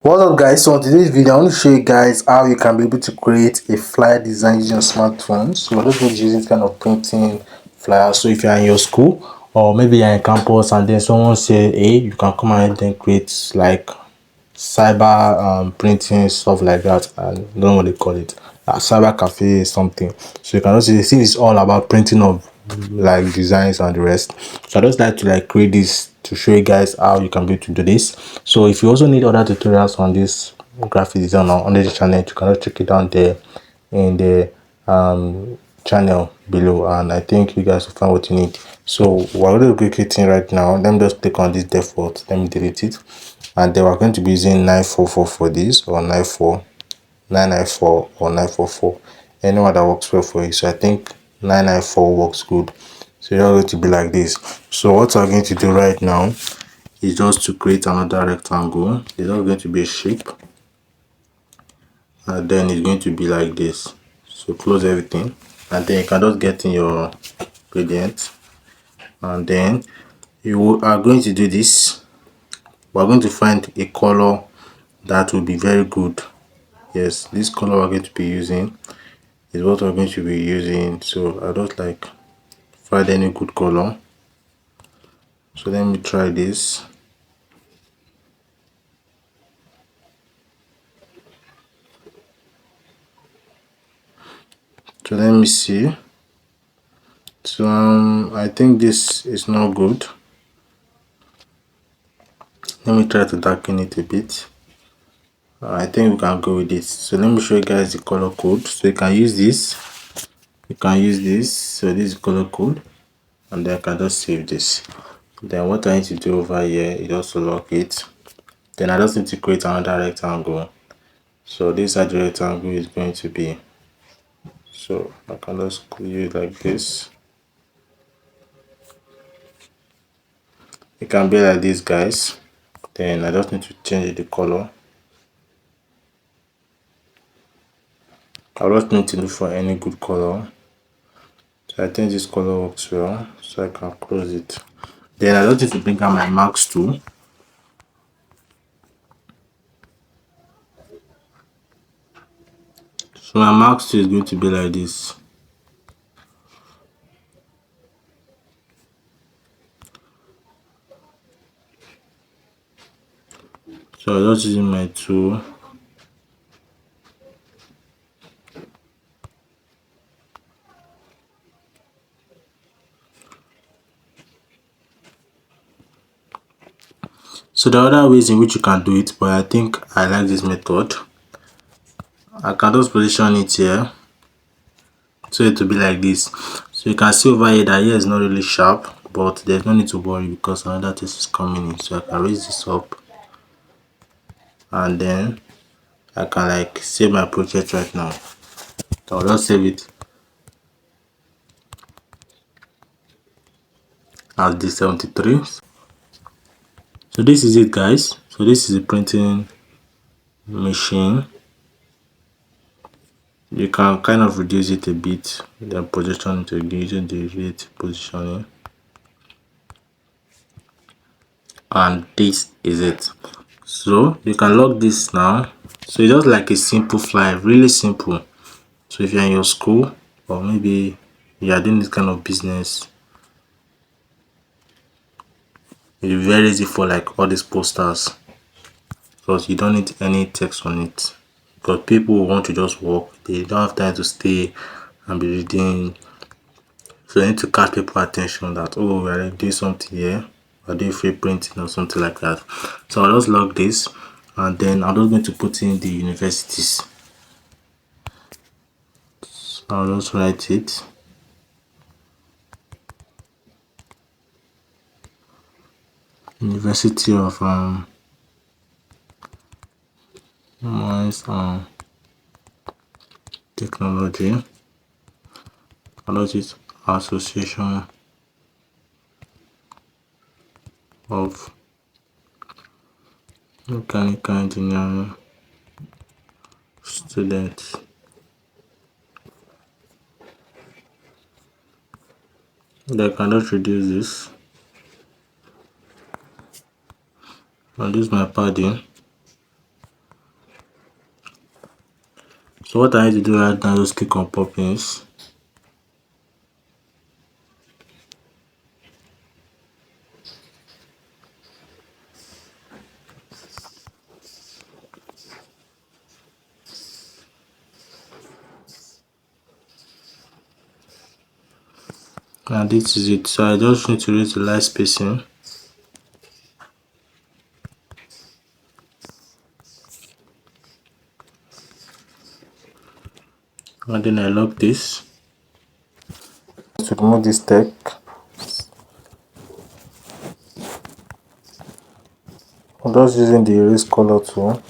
What's up guys, so in today's video I want to show you guys how you can be able to create a flyer design using your smartphone. So we're just going to use this kind of printing flyer. So if you're in your school or maybe you're in campus and then someone say, hey, you can come and then create like cyber printing stuff like that. I don't know what they call it, cyber cafe something. So you can also see it's all about printing of like designs and the rest. So I just like to like create this to show you guys how you can be able to do this. So if you also need other tutorials on this graphic design on this channel, you can just check it down there in the channel below, and I think you guys will find what you need. So we're going to be creating right now. Let me just click on this default, let me delete it, and then we're going to be using 944 for this, or 94 994 or 944, anyone that works well for you. So I think 994 works good. So you're going to be like this. So what I'm going to do right now is just to create another rectangle. It's not going to be a shape, and then it's going to be like this. So close everything, and then you can just get in your gradient, and then you are going to do this. We're going to find a color that will be very good. Yes, this color we're going to be using is what we're going to be using. So I don't like find any good color. So let me try this. So let me see. So I think this is not good. Let me try to darken it a bit. I think we can go with this. So let me show you guys the color code. So you can use this. You can use this. So this is color code, and then I can just save this. Then what I need to do over here is also lock it. Then I just need to create another rectangle. So this side rectangle is going to be, so I can just clear it like this. It can be like this, guys. Then I just need to change the color. I just need to look for any good color. So I think this color works well, so I can close it. Then I just need to bring out my max tool. So my max tool is going to be like this. So I'm just using my tool. So there are other ways in which you can do it, but I think I like this method. I can just position it here, so it will be like this. So you can see over here that here is not really sharp, but there's no need to worry because another test is coming in. So I can raise this up, and then I can like save my project right now. So I'll just save it as the 73. So this is it, guys. So this is the printing machine. You can kind of reduce it a bit, then position to using the rate positioning, and this is it. So you can lock this now. So it's just like a simple flyer, really simple. So if you're in your school, or maybe you are doing this kind of business, it's very easy for like all these posters, because you don't need any text on it, because people who want to just walk, they don't have time to stay and be reading. So you need to catch people attention that, oh, we are doing something here, we're doing free printing or something like that. So I'll just log this, and then I'm just going to put in the universities. So I'll just write it. University of Science and Technology. Technologies Association of Mechanical Engineering Students. Then I can just reduce this. I'll use my padding. So what I need to do right now is just click on Poppins. And this is it. So I just need to raise the light spacing. And then I lock this. To remove this text, I'm just using the erase color tool.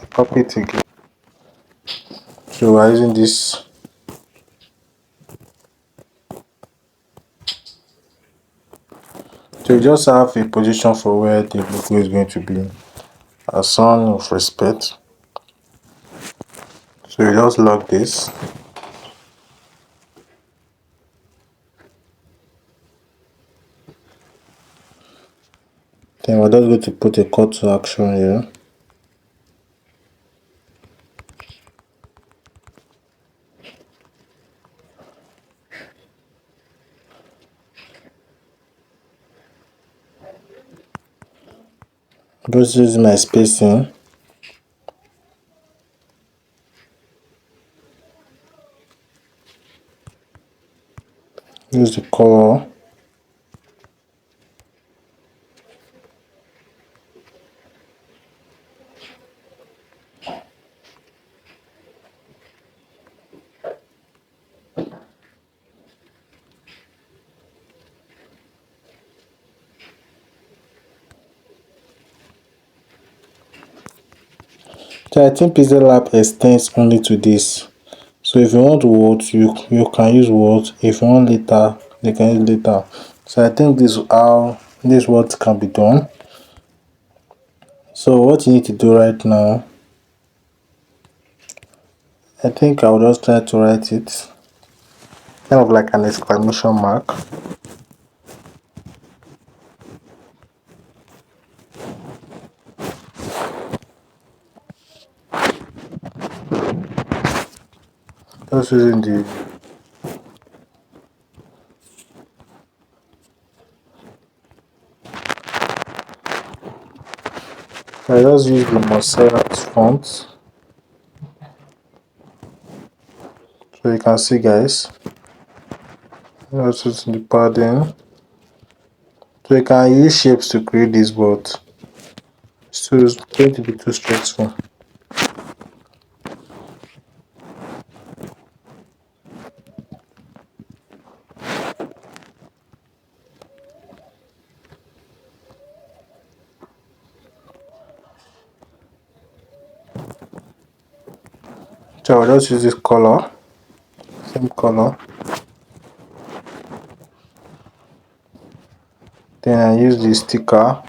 Copy it again. So we're using this. So you just have a position for where the logo is going to be. A son of respect. So you just lock this. Then we're just going to put a call to action here. Just using my spacing. Use the color. So I think Pixellab extends only to this. So if you want words, you can use words. If you want later, you can use later. So I think this is how this what can be done. So what you need to do right now, I think I'll just try to write it kind of like an exclamation mark. Just using the I just use the Mosaic font. So you can see guys. Just using the padding. So you can use shapes to create this but still it's going to be too stressful. So I'll just use this color, same color. Then I use the sticker.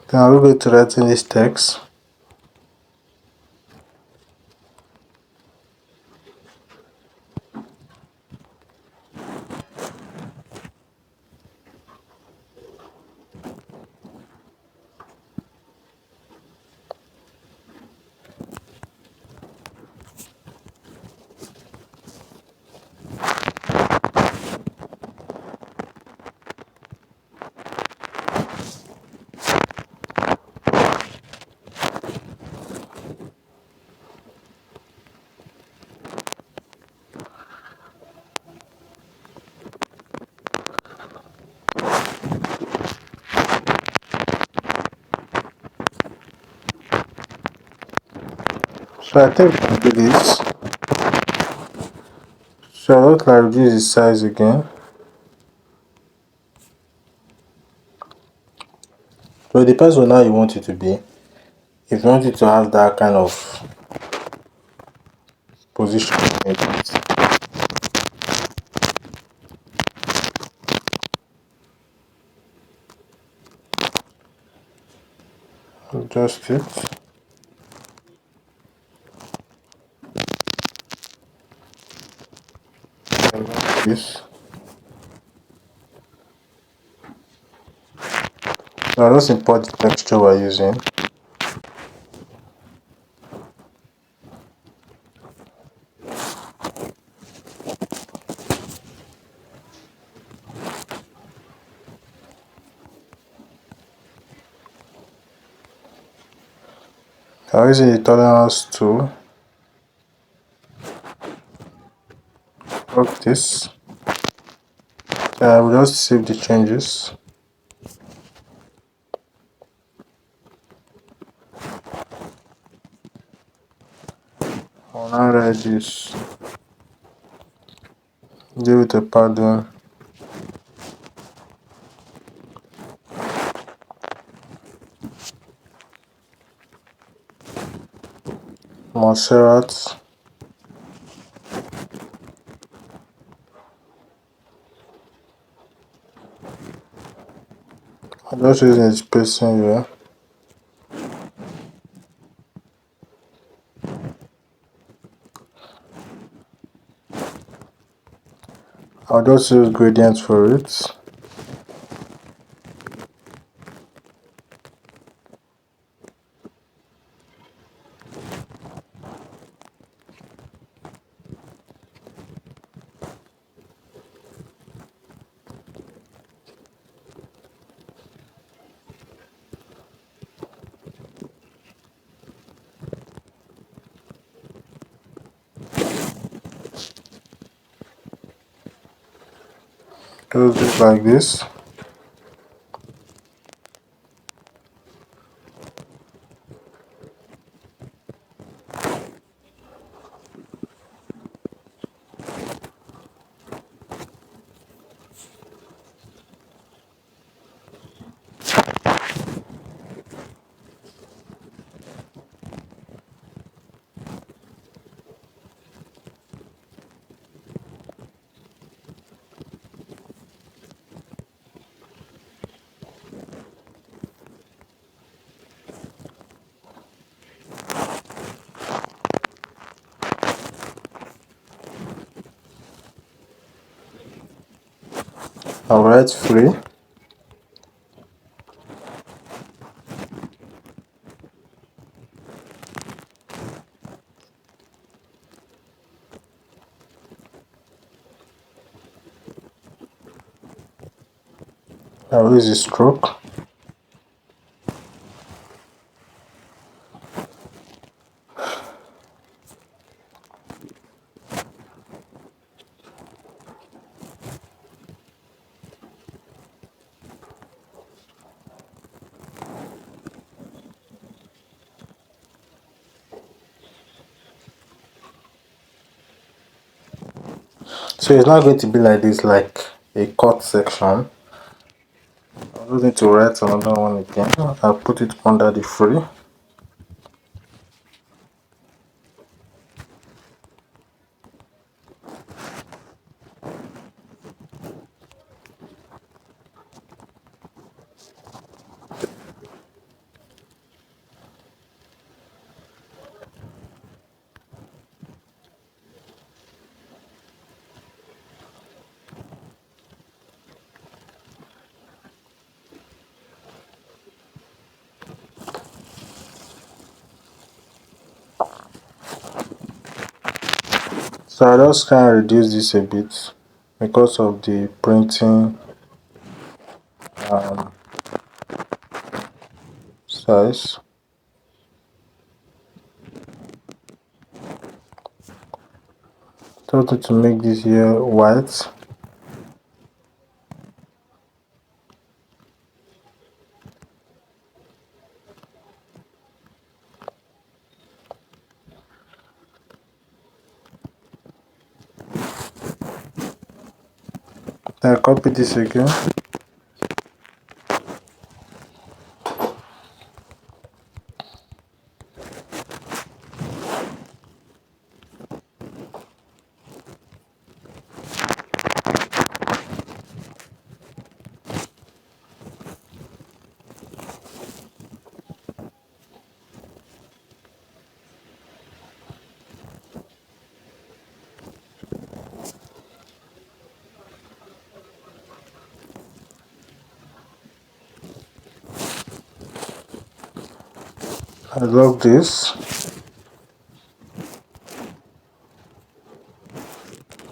Then I'll go to write in this text. So I think we can do this. So I would like reduce the size again. So it depends on how you want it to be. If you want it to have that kind of position, adjust it. And like this. Now just import the texture we're using. I'm using the tolerance tool. Lock this. I will just save the changes. I'll now write this. Give it a padding. Montserrat. I'm just using the spacing here. I'll just use gradients for it. Just do it like this. I'll write free. I'll use a stroke. So it's not going to be like this, like a cut section. I just need to write another one again. I'll put it under the free. So I just kind of reduce this a bit because of the printing size. Just need to make this here white. I copy this again. I love this.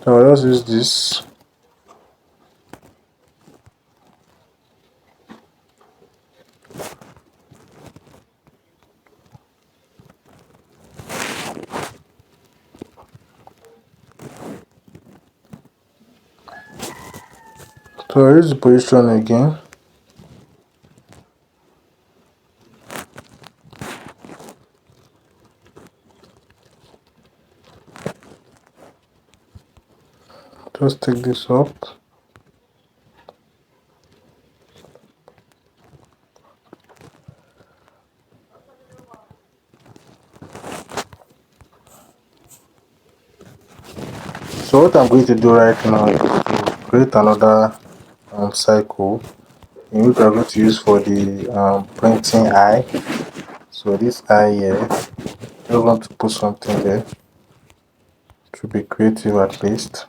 So I'll just use this. So I use the position again. Just take this up. So what I'm going to do right now is to create another cycle in which I'm going to use for the printing eye. So this eye here, I want to put something there to be creative at least.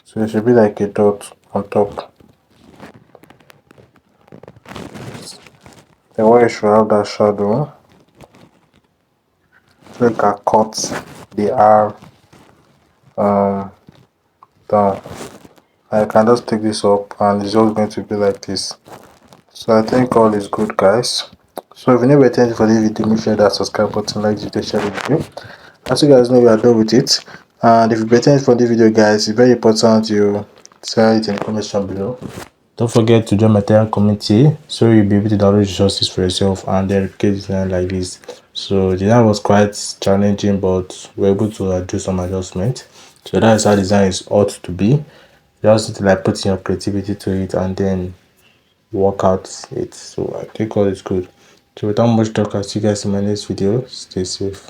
So it should be like a dot on top. Then where you should have that shadow, so you can cut the R down. I can just take this up and it's just going to be like this. So I think all is good, guys. So if you never attended for this video, make sure that subscribe button, like the video, share the video. As you guys know, we are done with it. And if you attended for this video, guys, it's very important you tell it in the comment section below. Don't forget to join my Telegram community so you'll be able to download resources for yourself and then replicate design like this. So the design was quite challenging, but we're able to do some adjustment. So that is how design is ought to be. You just need to like put in your creativity to it and then work out it. So I think all is good. So without much talk, I'll see you guys in my next video. Stay safe.